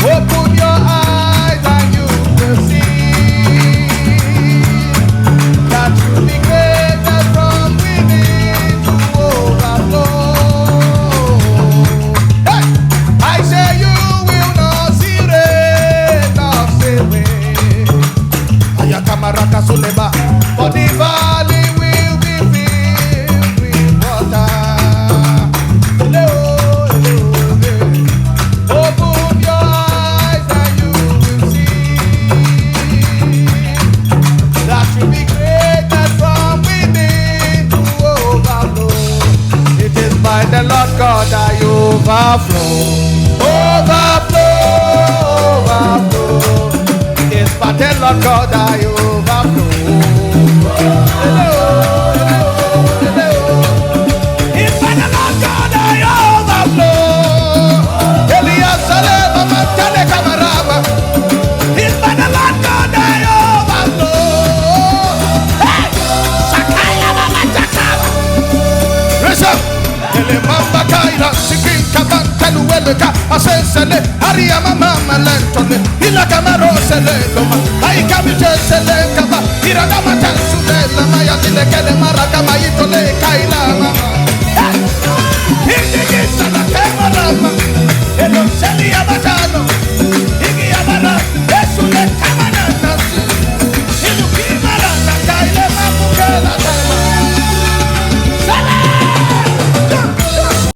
Open your eyes and you will see that you be greater from within to overflow. Hey! I say you will not see rain or say wind. Ayakamaraka Suleba, for the valley will be filled with water. Open your eyes and you will see that you be created from within to overflow. It is by the Lord God I overflow. Overflow, overflow. It is by the Lord God I overflow. Hello, hello, hello. It's by the Lord God I overflow. Salem, Tane Kamarama. It's by the Lord God I overflow. Hey! Sakaya Mama Takama. Raise up. Telemamba Kaira, Sikin Kaban, Kalueleka, Asensele, Ariama Mama Lentone, Ilakamaro Selekoma, Aikamiche Selekaba, Iranama Tansudela, Maya Dilekele Marakama Itole, Kaila Mama. Hey! Indigi Sana Kamarama. Hello, Celia.